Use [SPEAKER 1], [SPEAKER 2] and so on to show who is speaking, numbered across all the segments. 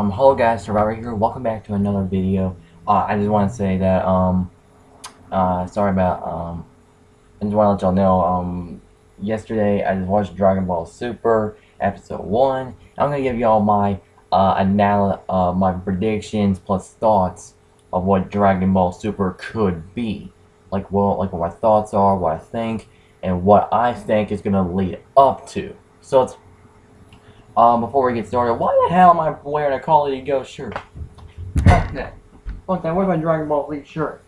[SPEAKER 1] Hello guys, Survivor here. Welcome back to another video. I just want to say that, sorry about, I just want to let y'all know, yesterday I just watched Dragon Ball Super Episode 1. I'm gonna give y'all my, my predictions plus thoughts of what Dragon Ball Super could be. Like what my thoughts are, what I think, and what I think is gonna lead up to. So before we get started, why the hell am I wearing a Call of Duty Ghost shirt? Fuck that. Fuck that. Where's my Dragon Ball Z shirt?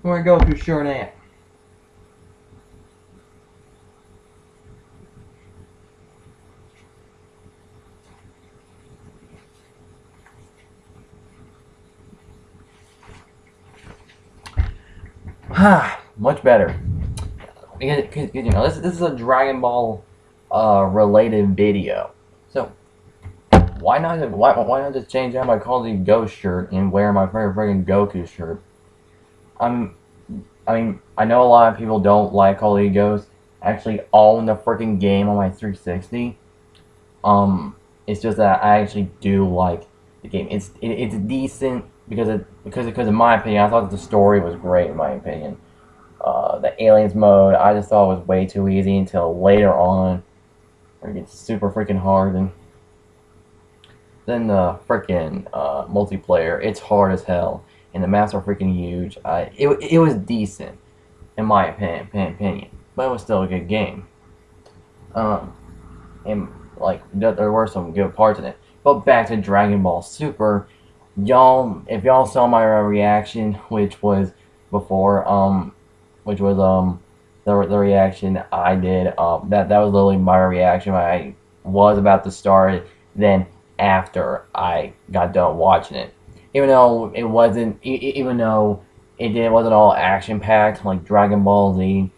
[SPEAKER 1] Where I go to shirt at? Much better. Because you know, this is a Dragon Ball related video. So why not just change out my Call of Duty Ghost shirt and wear my friggin' Goku shirt? I mean, I know a lot of people don't like Call of Duty Ghost. I actually own the freaking game on my 360. It's just that I actually do like the game. It's decent because in my opinion, I thought the story was great in my opinion. The aliens mode, I just thought it was way too easy until later on, where it gets super freaking hard. And then the freaking multiplayer, it's hard as hell, and the maps are freaking huge. It was decent in my opinion, but it was still a good game. And like there were some good parts in it. But back to Dragon Ball Super, if y'all saw my reaction, which was before, which was the reaction I did, that was literally my reaction. I was about to start it, then after I got done watching it, even though it wasn't, even though wasn't all action packed like Dragon Ball Z,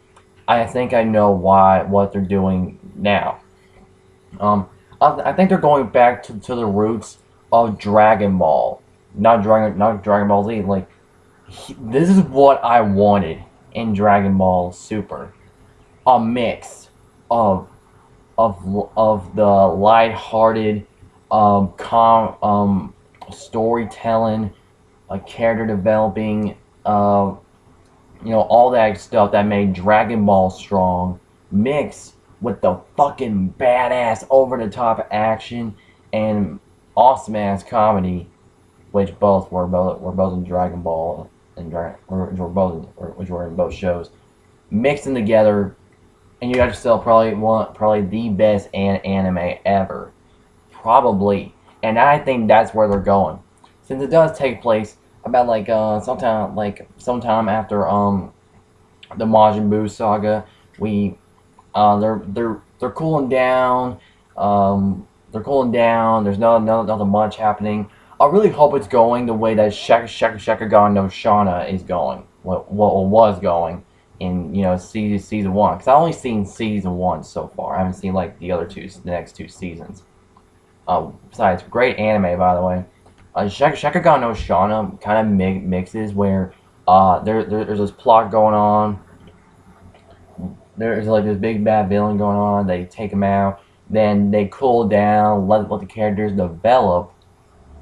[SPEAKER 1] I think I know what they're doing now. I think they're going back to the roots of Dragon Ball, not Dragon Ball Z. Like this is what I wanted in Dragon Ball Super, a mix of the lighthearted, storytelling, character developing, all that stuff that made Dragon Ball strong, mixed with the fucking badass, over the top action and awesome ass comedy, which were both in Dragon Ball and which were in both shows, mixed them together, and you got yourself probably the best anime ever, probably. And I think that's where they're going, since it does take place about sometime after the Majin Buu saga. They're cooling down. They're cooling down. There's nothing much happening. I really hope it's going the way that Shakugan no Shana is going. What was going in season one? Because I only seen season one so far. I haven't seen like the next two seasons. Besides, great anime, by the way. Shakugan no Shana kind of mixes where there's this plot going on. There's like this big bad villain going on. They take him out. Then they cool down, let the characters develop.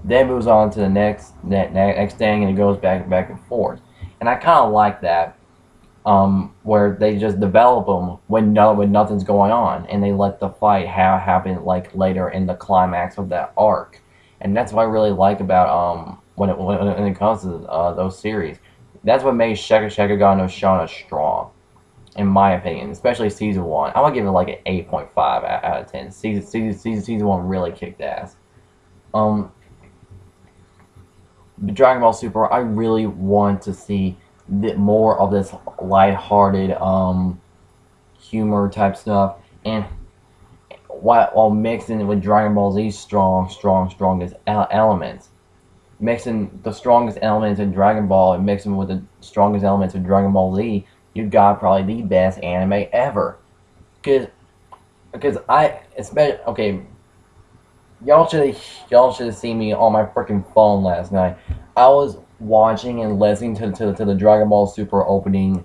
[SPEAKER 1] Then moves on to the next thing, and it goes back and forth. And I kind of like that, where they just develop them when nothing's going on, and they let the fight happen like later in the climax of that arc. And that's what I really like about when it comes to those series. That's what made Shakugan no Shana strong, in my opinion, especially season one. I'm gonna give it like an 8.5 out of 10. Season one really kicked ass. Dragon Ball Super, I really want to see more of this lighthearted humor type stuff, and while mixing it with Dragon Ball Z's strongest elements. Mixing the strongest elements in Dragon Ball and mixing with the strongest elements in Dragon Ball Z, you've got probably the best anime ever. Because especially, okay, y'all should have seen me on my freaking phone last night. I was watching and listening to the Dragon Ball Super opening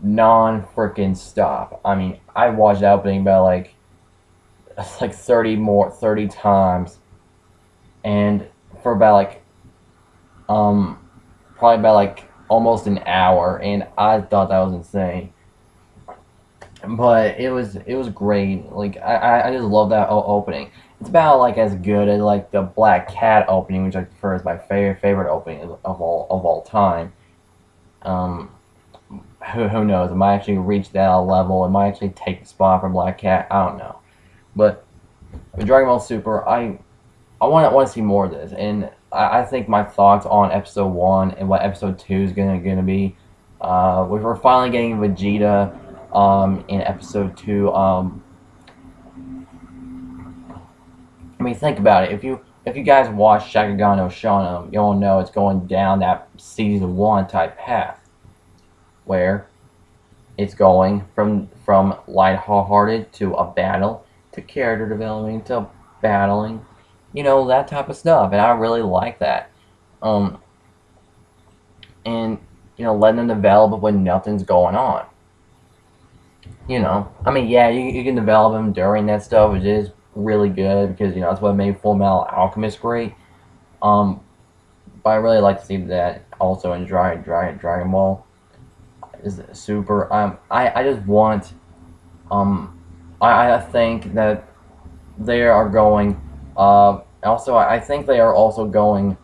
[SPEAKER 1] non-freaking stop. I mean, I watched that opening about like 30 times and for about like um probably about like almost an hour, and I thought that was insane. But it was great. Like I just love that opening. It's about like as good as like the Black Cat opening, which I prefer is my favorite opening of all time. Um, who knows? It might actually reach that level. It might actually take the spot from Black Cat. I don't know. But with Dragon Ball Super, I want to see more of this, and I think my thoughts on episode 1 and what episode 2 is gonna be. We're finally getting Vegeta in episode 2. I mean, think about it. If you guys watch Shakugan no Shonen, you'll know it's going down that season 1 type path where it's going from lighthearted to a battle to character development to battling, that type of stuff, and I really like that. Um, and letting them develop when nothing's going on. I mean, yeah, you can develop them during that stuff, which is really good because that's what made Full Metal Alchemist great. Um, but I really like to see that also in Dragon Ball is super. I just want. Um, I think that they are going. Also, I think they are also going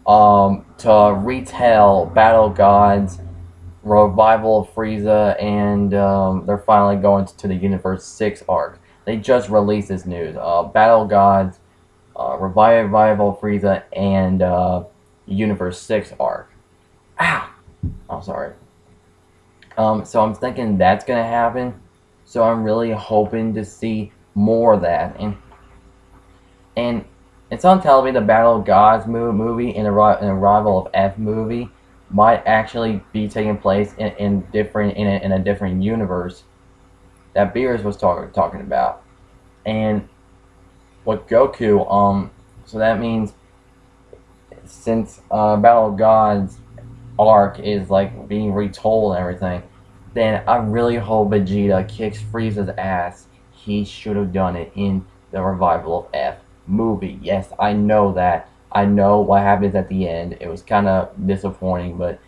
[SPEAKER 1] to retell Battle Gods, Revival of Frieza, and they're finally going to the Universe 6 arc. They just released this news. Battle Gods, Revival of Frieza, and Universe 6 arc. Ow! I'm sorry. So I'm thinking that's going to happen. So I'm really hoping to see more of that. And it's on television, the Battle of Gods movie and the Arrival of F movie might actually be taking place in a different universe that Beers was talking about. And what Goku, so that means since Battle of Gods arc is like being retold and everything, then I really hope Vegeta kicks Frieza's ass. He should have done it in the Revival of F movie. Yes, I know that. I know what happens at the end. It was kind of disappointing, but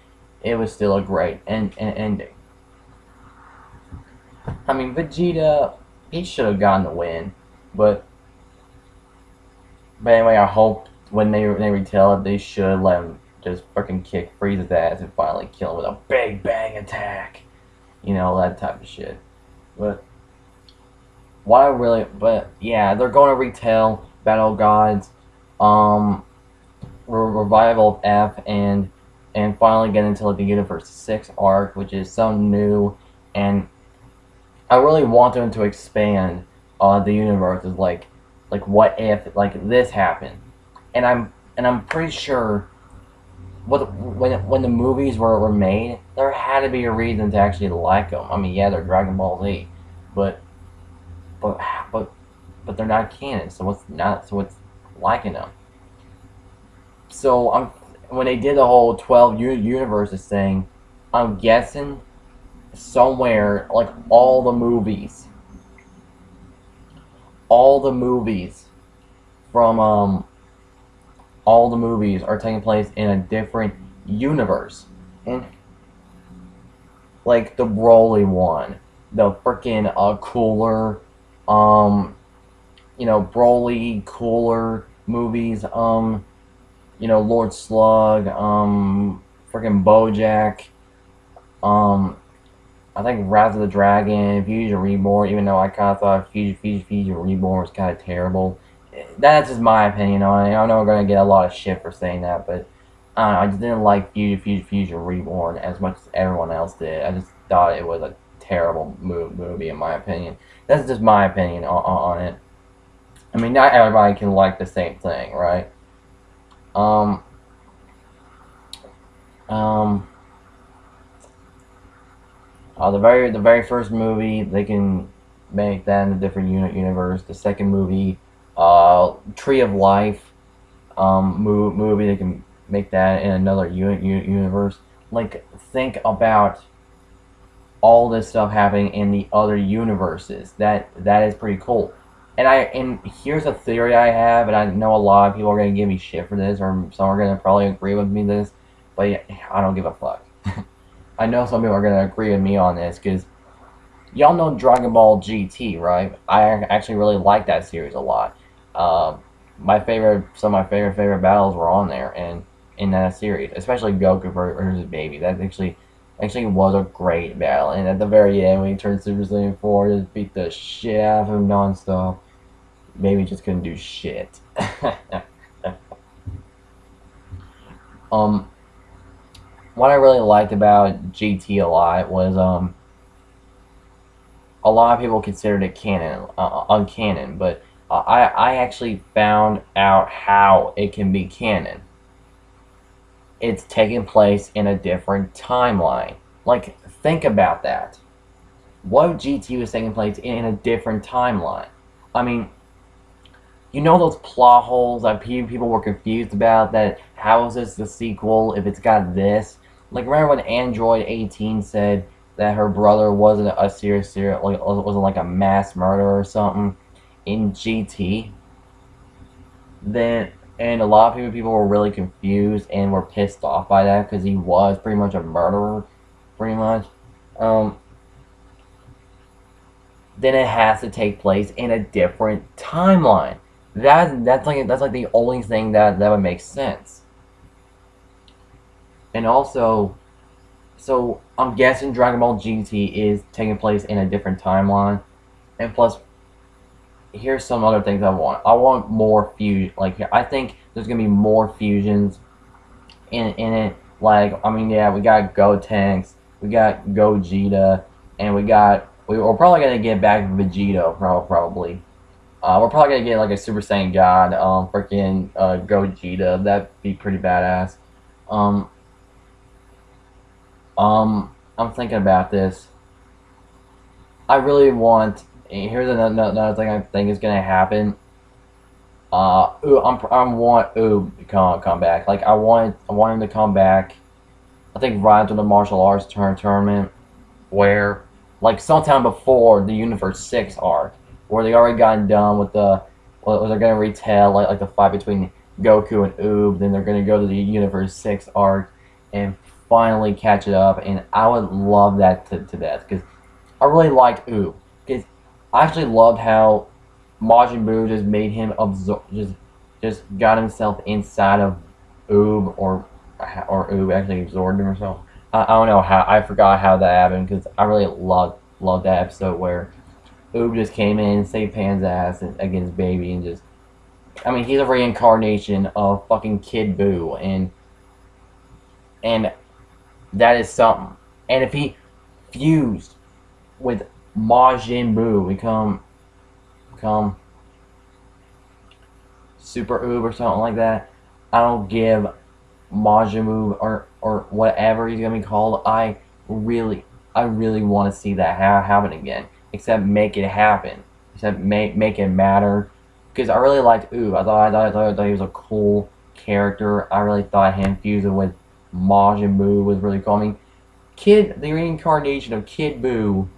[SPEAKER 1] it was still a great ending. I mean, Vegeta, he should have gotten the win, but anyway, I hope when they retell it, they should let him just freaking kick Frieza's ass and finally kill him with a big bang attack. That type of shit. But but yeah, they're going to retell Battle Gods, Revival of F, and finally get into like the Universe 6 arc, which is so new, and I really want them to expand the universe. Is like what if like this happened, and I'm pretty sure when the movies were made, there had to be a reason to actually like them. I mean, yeah, they're Dragon Ball Z, but but but but they're not canon. So what's liking them? So when they did the whole 12 universes thing, I'm guessing somewhere like all the movies from all the movies are taking place in a different universe. And like the Broly one, the freaking cooler, Broly cooler movies, Lord Slug, freaking BoJack, I think Wrath of the Dragon, Fusion Reborn, even though I kind of thought Fusion Reborn was kind of terrible. That's just my opinion on it. I know I'm going to get a lot of shit for saying that, but I don't know, I just didn't like Fusion Reborn as much as everyone else did. I just thought it was a terrible movie, in my opinion. That's just my opinion on it. I mean, not everybody can like the same thing, right? Um, um, the very first movie, they can make that in a different universe. The second movie, Tree of Life, movie, they can make that in another universe. Like, think about all this stuff happening in the other universes. That is pretty cool. And here's a theory I have, and I know a lot of people are gonna give me shit for this, or some are gonna probably agree with me this, but yeah, I don't give a fuck. I know some people are gonna agree with me on this because y'all know Dragon Ball GT, right? I actually really like that series a lot. Um, some of my favorite battles were on there, and in that series, especially Goku versus Baby. That actually was a great battle. And at the very end, when he turned Super Saiyan 4, just beat the shit out of him nonstop. Baby just couldn't do shit. um, what I really liked about GT a lot was a lot of people considered it canon, uncanon, but I actually found out how it can be canon. It's taking place in a different timeline. Like, think about that. What if GT was taking place in a different timeline? I mean, you know those plot holes that people were confused about, that how is this the sequel if it's got this? Like, remember when Android 18 said that her brother wasn't a serial, like, wasn't like a mass murderer or something in GT? Then, and a lot of people were really confused and were pissed off by that because he was pretty much a murderer, pretty much. Um, then it has to take place in a different timeline. That's like the only thing that would make sense. And also, so I'm guessing Dragon Ball GT is taking place in a different timeline. And plus, here's some other things I want. I want more fusion. Like, I think there's gonna be more fusions in it. Like, I mean, yeah, we got Gotenks, we got Gogeta, and we're probably gonna get back Vegito probably. We're probably gonna get like a Super Saiyan God, freaking Gogeta. That'd be pretty badass. Um, I'm thinking about this. I really want. Here's another thing I think is gonna happen. I want Oob to come back. Like, I want him to come back. I think right after the martial arts tournament, where like sometime before the Universe 6 arc, where they already gotten done with they're gonna retell like the fight between Goku and Oob. Then they're gonna go to the Universe 6 arc and finally catch it up. And I would love that to death because I really liked Oob. Because I actually loved how Majin Buu just made him absorb, just got himself inside of Oob, or Oob actually absorbed him or something. I don't know how. I forgot how that happened because I really loved that episode where Oob just came in, saved Pan's ass against Baby, and just. I mean, he's a reincarnation of fucking Kid Buu, and that is something. And if he fused with Majin Buu, become Super Oob or something like that, I don't give Majin Buu or whatever he's gonna be called. I really want to see that happen again. Except make it happen. Except make it matter. Because I really liked Oob. I thought he was a cool character. I really thought him fusing with Majin Buu was really cool. I mean, the reincarnation of Kid Buu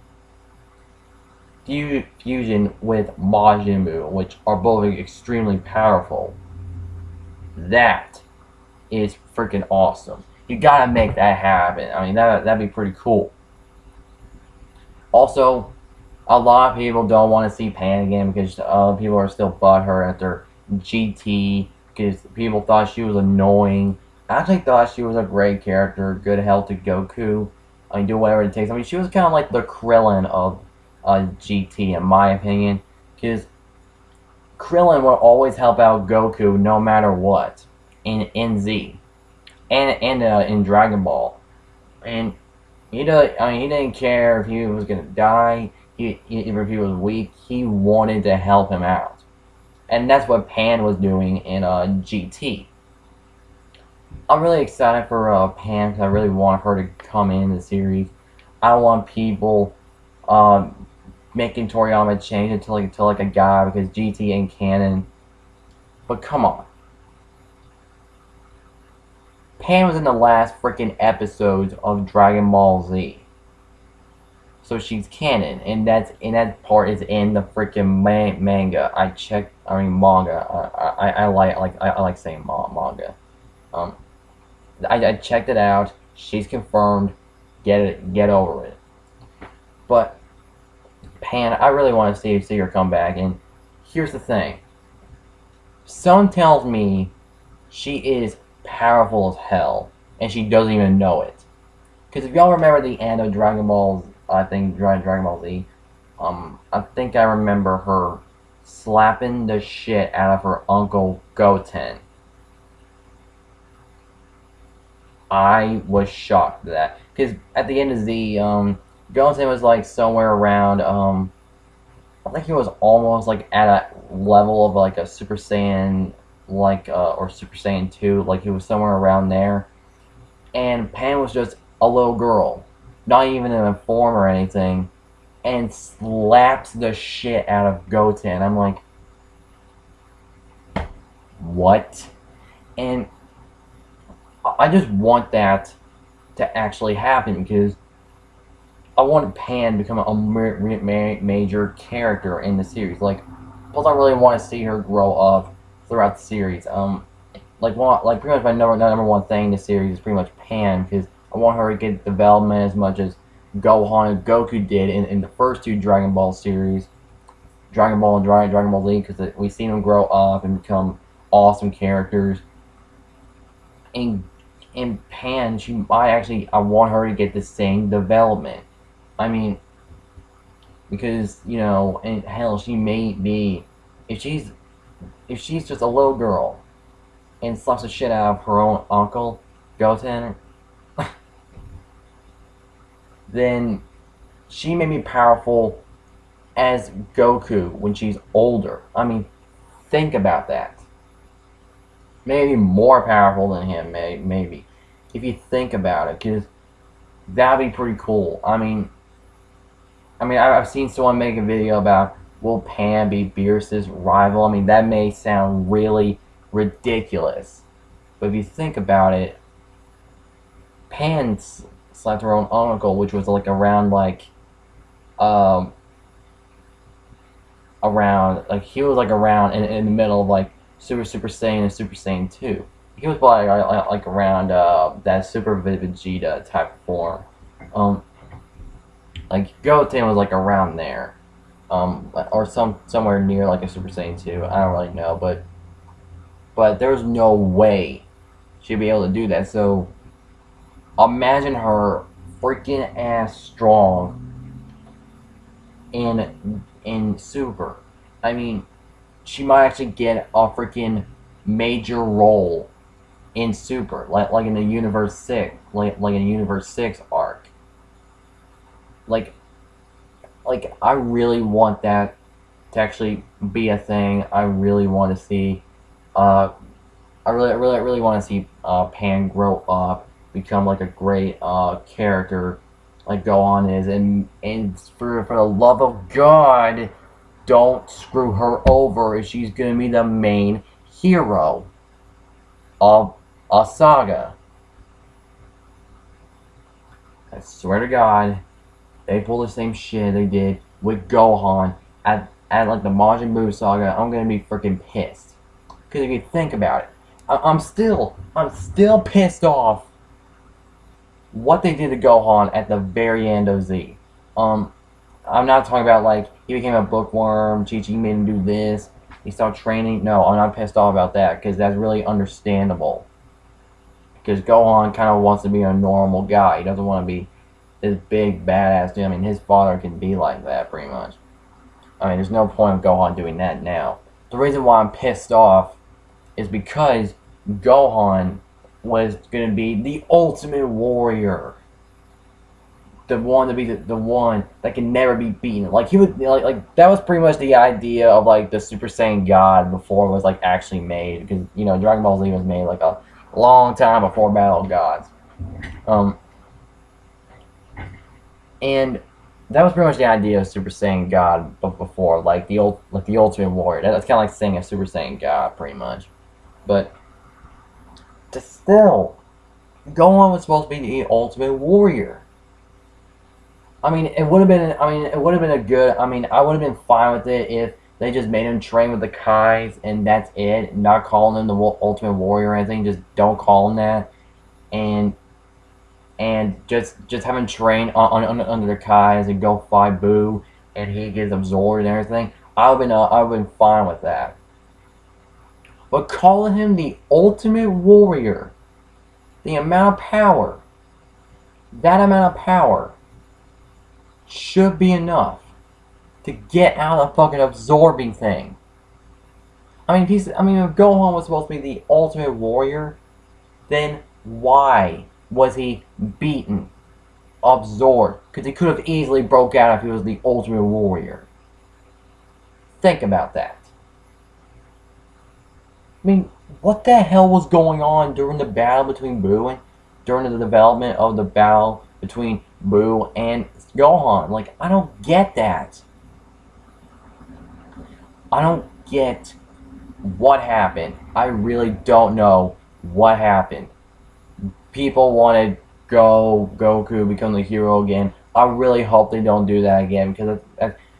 [SPEAKER 1] fusion with Majin Buu, which are both extremely powerful. That is freaking awesome. You gotta make that happen. I mean, that'd be pretty cool. Also, a lot of people don't want to see Pan again because people are still butthurt after GT because people thought she was annoying. I actually thought she was a great character, good help to Goku. I mean, do whatever it takes. I mean, she was kind of like the Krillin of GT, in my opinion, because Krillin will always help out Goku no matter what in Z and in Dragon Ball, and he didn't care if he was gonna die. If he was weak, he wanted to help him out, and that's what Pan was doing in GT. I'm really excited for Pan because I really want her to come in the series. I want people making Toriyama change into like a guy because GT ain't canon. But come on. Pan was in the last freaking episodes of Dragon Ball Z. so she's canon, and that part is in the freaking manga. I mean manga. I like saying manga. Um, I checked it out. She's confirmed. Get over it. But Pan, I really want to see her come back. And here's the thing. Someone tells me she is powerful as hell, and she doesn't even know it. Because if y'all remember the end of Dragon Ball, I think Dragon Ball Z, I think I remember her slapping the shit out of her uncle Goten. I was shocked at that. Because at the end of Z, Goten was like somewhere around, I think he was almost like at a level of like a Super Saiyan, like, or Super Saiyan 2, like he was somewhere around there. And Pan was just a little girl, not even in a form or anything, and slaps the shit out of Goten. I'm like, what? And I just want that to actually happen, because I want Pan to become a major character in the series. Like, plus I really want to see her grow up throughout the series. Like pretty much my number one thing in the series is pretty much Pan, because I want her to get development as much as Gohan and Goku did in the first two Dragon Ball series, Dragon Ball and Dragon Ball Z, because we've seen them grow up and become awesome characters. And Pan, I want her to get the same development. I mean, because, you know, and hell, she may be, if she's just a little girl and slaps the shit out of her own uncle, Goten, then she may be powerful as Goku when she's older. I mean, think about that. Maybe more powerful than him, maybe. If you think about it, because that'd be pretty cool. I mean, I've seen someone make a video about, will Pan be Beerus's rival? I mean, that may sound really ridiculous, but if you think about it, Pan slapped her own uncle, which was like around he was like around in the middle of like Super Saiyan and Super Saiyan 2. He was probably like around that Super Vegeta type of form. Like Goten was like around there, or somewhere near like a Super Saiyan 2. I don't really know, but there's no way she'd be able to do that. So imagine her freaking ass strong in Super. I mean, she might actually get a freaking major role in Super, like in the Universe 6, like in the Universe 6 arc. Like I really want that to actually be a thing. I really want to see, I really want to see Pan grow up, become like a great character, like Gohan is, and for the love of God, don't screw her over if she's gonna be the main hero of a saga. I swear to God, they pull the same shit they did with Gohan at like the Majin Buu saga. I'm gonna be freaking pissed. Cause if you think about it, I'm still pissed off what they did to Gohan at the very end of Z. I'm not talking about like he became a bookworm, Chi-Chi made him do this, he started training. No, I'm not pissed off about that, because that's really understandable. Because Gohan kind of wants to be a normal guy. He doesn't want to be this big badass dude. I mean, his father can be like that, pretty much. I mean, there's no point of Gohan doing that now. The reason why I'm pissed off is because Gohan was going to be the ultimate warrior. The one to be the one that can never be beaten. Like, he would, like that was pretty much the idea of, like, the Super Saiyan God before it was, like, actually made. Because, you know, Dragon Ball Z was made, like, a long time before Battle of Gods. And that was pretty much the idea of Super Saiyan God before, like the Ultimate Warrior. That's kind of like saying a Super Saiyan God, pretty much. But still, Gohan was supposed to be the Ultimate Warrior. I mean, it would have been. I mean, it would have been a good. I mean, I would have been fine with it if they just made him train with the Kais and that's it. Not calling him the Ultimate Warrior or anything. Just don't call him that. And just have him train under the Kais and go fight Boo, and he gets absorbed and everything. I would have been fine with that. But calling him the Ultimate Warrior, the amount of power, that amount of power should be enough to get out of the fucking absorbing thing. I mean, if Gohan was supposed to be the Ultimate Warrior, then why was he beaten, absorbed? Because he could have easily broke out if he was the Ultimate Warrior. Think about that. I mean, what the hell was going on during the battle between Boo and during the development of the battle between Boo and Gohan? Like, I don't get that. I don't get what happened. I really don't know what happened. People wanted Goku become the hero again. I really hope they don't do that again because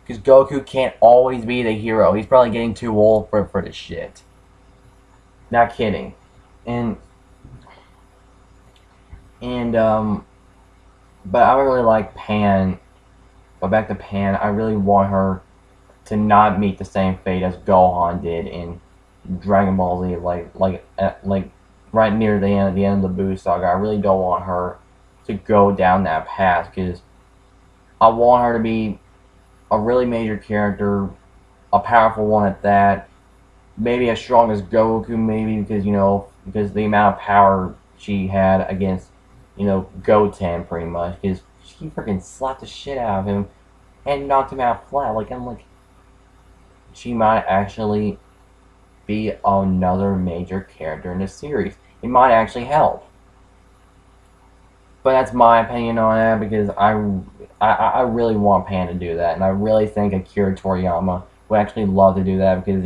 [SPEAKER 1] Goku can't always be the hero. He's probably getting too old for this shit. Not kidding. And but I really like Pan. But back to Pan, I really want her to not meet the same fate as Gohan did in Dragon Ball Z, like right near the end of the Buu saga. I really don't want her to go down that path because I want her to be a really major character, a powerful one at that. Maybe as strong as Goku, maybe because the amount of power she had against Goten, pretty much, because she freaking slapped the shit out of him and knocked him out flat. She might actually be another major character in the series. It might actually help. But that's my opinion on that because I really want Pan to do that, and I really think Akira Toriyama would actually love to do that because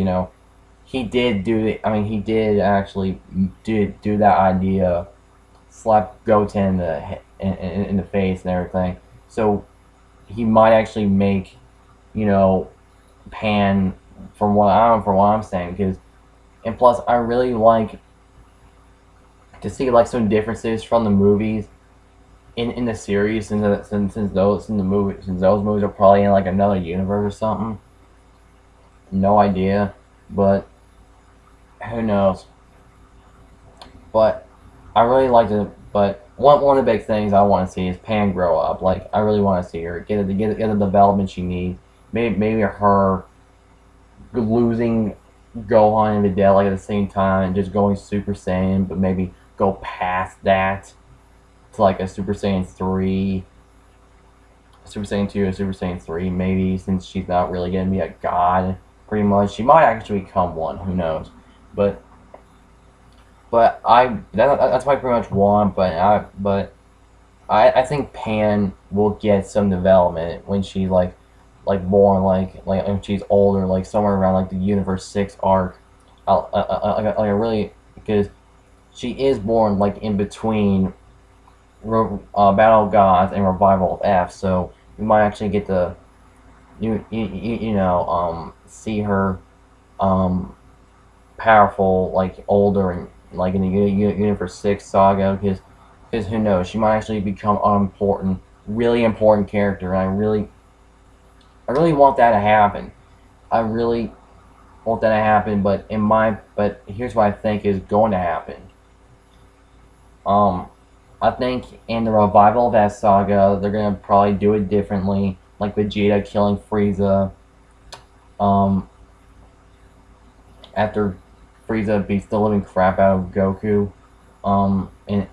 [SPEAKER 1] he did do it. I mean, he did actually do that idea, slap Goten in the face and everything. So he might actually make Pan from what I'm saying because, and plus I really like to see some differences from the movies in the series since those movies are probably in another universe or something. No idea, but who knows? But I really like to. But one of the big things I want to see is Pan grow up. I really want to see her get the development she needs. Maybe her losing Gohan and Videl at the same time and just going Super Saiyan, but maybe go past that to a Super Saiyan 3, Super Saiyan 2, or Super Saiyan 3. Maybe since she's not really gonna be a god, pretty much she might actually become one. Who knows? But that's what I pretty much want. But I think Pan will get some development when she's born, when she's older, somewhere around the Universe 6 arc. I really, because she is born in between Battle of Gods and Revival of F, so we might actually get to see her powerful older and in the Universe 6 saga because who knows, she might actually become an really important character, and I really want that to happen. I really want that to happen, but here's what I think is going to happen. I think in the Revival of that saga, they're gonna probably do it differently, like Vegeta killing Frieza. After Frieza beats the living crap out of Goku, and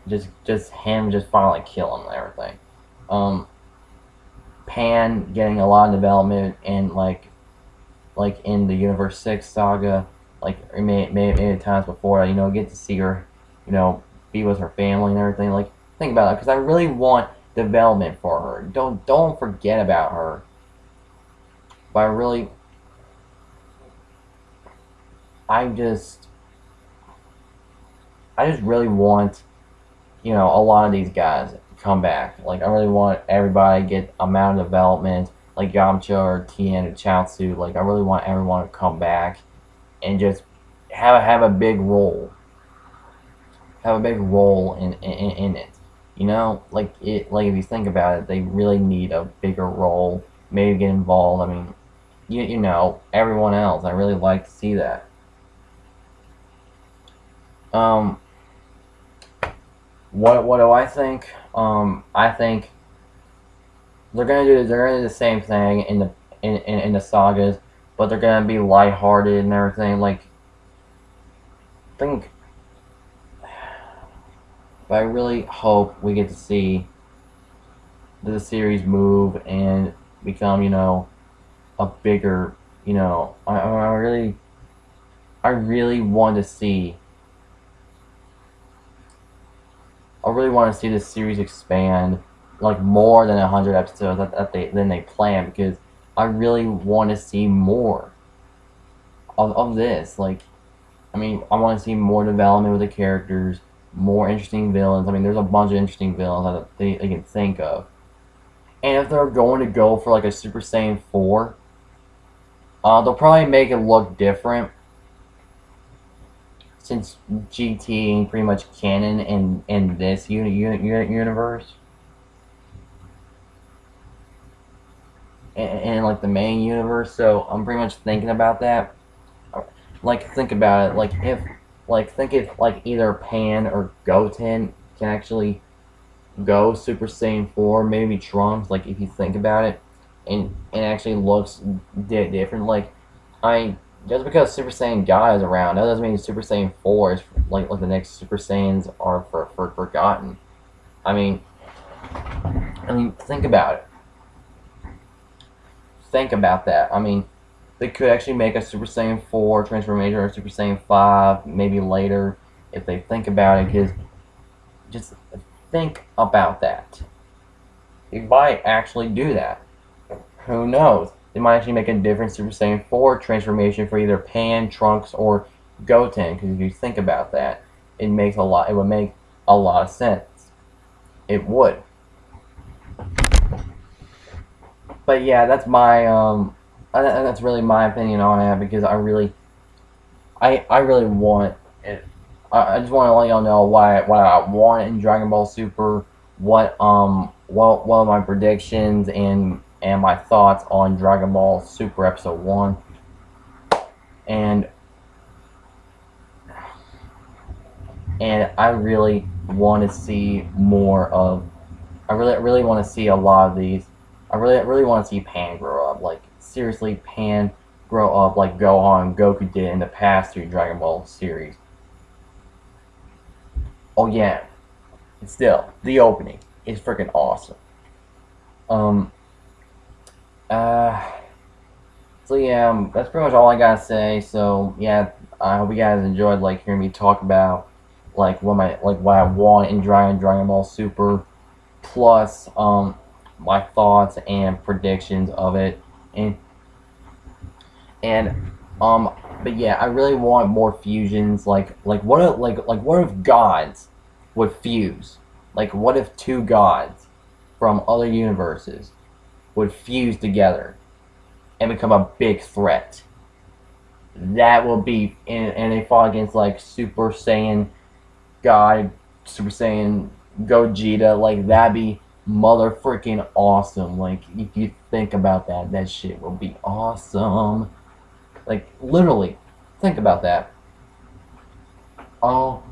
[SPEAKER 1] just him just finally killing him and everything. Pan getting a lot of development and in the Universe 6 saga, many times before, get to see her, be with her family and everything. Think about it, because I really want development for her. Don't forget about her. But I just really want a lot of these guys come back. Like I really want everybody to get amount of development, like Yamcha or Tien or Chaozu. Like I really want everyone to come back and just have a big role, have a big role in it. Like if you think about it, they really need a bigger role. Maybe get involved. I mean, everyone else. I really like to see that. Um, what do I think? I think they're gonna do the same thing in the sagas, but they're gonna be lighthearted and everything. Like think, but I really hope we get to see the series move and become a bigger. I really want to see. I really want to see this series expand like more than 100 episodes than they plan, because I really want to see more of this. Like, I mean, I want to see more development with the characters, more interesting villains. I mean, there's a bunch of interesting villains that they can think of. And if they're going to go for like a Super Saiyan 4, they'll probably make it look different, since GT ain't pretty much canon in this universe. And like the main universe, so I'm pretty much thinking about that. Like think about it, think if like either Pan or Goten can actually go Super Saiyan 4, maybe Trunks, like if you think about it, and it actually looks different. Like I just because Super Saiyan God is around, that doesn't mean Super Saiyan 4 is like the next Super Saiyans are for forgotten. I mean, think about it. Think about that. I mean, they could actually make a Super Saiyan 4 transformation or a Super Saiyan 5 maybe later if they think about it. Because just think about that. They might actually do that. Who knows? They might actually make a different Super Saiyan 4 transformation for either Pan, Trunks, or Goten. Because if you think about that, it would make a lot of sense. It would. But yeah, that's really my opinion on it, because I really want it. I just want to let y'all know what I want in Dragon Ball Super, what are my predictions and my thoughts on Dragon Ball Super Episode 1. And I really want to see more of. I really want to see a lot of these. I really want to see Pan grow up. Like seriously, Pan grow up like Gohan and Goku did in the past 3 Dragon Ball series. Oh yeah, and still the opening is freaking awesome. Um. Uh. So yeah, that's pretty much all I gotta say. So yeah, I hope you guys enjoyed like hearing me talk about like what I want in Dragon Ball Super, plus my thoughts and predictions of it, and but yeah, I really want more fusions. Like what if gods would fuse? Like what if 2 gods from other universes would fuse together and become a big threat? That will be, and they fought against like Super Saiyan God, Super Saiyan Gogeta. Like that'd be mother freaking awesome. Like if you think about that, that shit will be awesome. Like literally, think about that. Oh,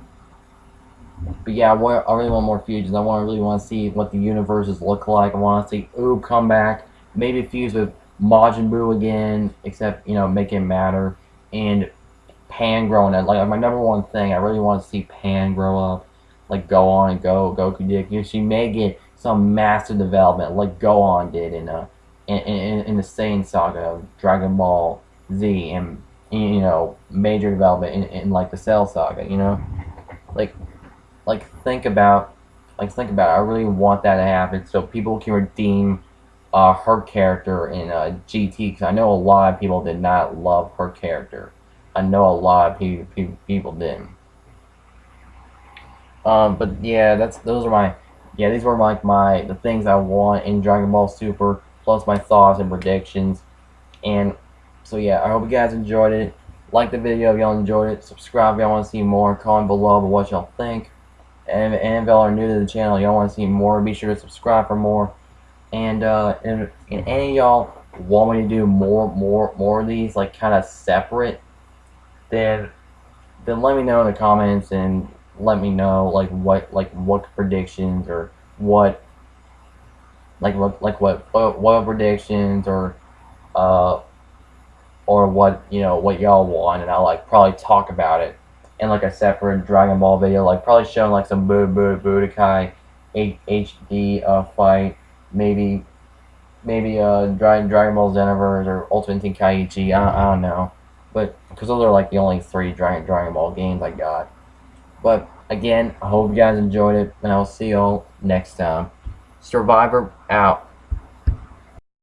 [SPEAKER 1] but yeah, I really want more fusions. Really want to see what the universes look like. I want to see Oob come back, maybe fuse with Majin Buu again, except make it matter, and Pan growing up. Like my number one thing, I really want to see Pan grow up, like Gohan and Goku did. She may get some massive development, like Gohan did in the Saiyan saga of Dragon Ball Z, and major development in like the Cell saga. Like think about it. I really want that to happen so people can redeem her character in GT, because I know a lot of people did not love her character. I know a lot of people didn't. But yeah, those are my these were my the things I want in Dragon Ball Super, plus my thoughts and predictions. And so yeah, I hope you guys enjoyed it. Like the video if y'all enjoyed it. Subscribe if y'all want to see more. Comment below about what y'all think. And if y'all are new to the channel, y'all want to see more, be sure to subscribe for more. And any of y'all want me to do more of these, like kind of separate, then let me know in the comments and let me know what predictions or what what predictions uh what what y'all want, and I'll like probably talk about it in like a separate Dragon Ball video, like probably showing like some Budokai HD fight, maybe Dragon Ball Xenoverse or Ultimate Team Kaiichi. I don't know, but because those are like the only three Dragon Ball games I got. But again, I hope you guys enjoyed it, and I'll see y'all next time. Survivor out.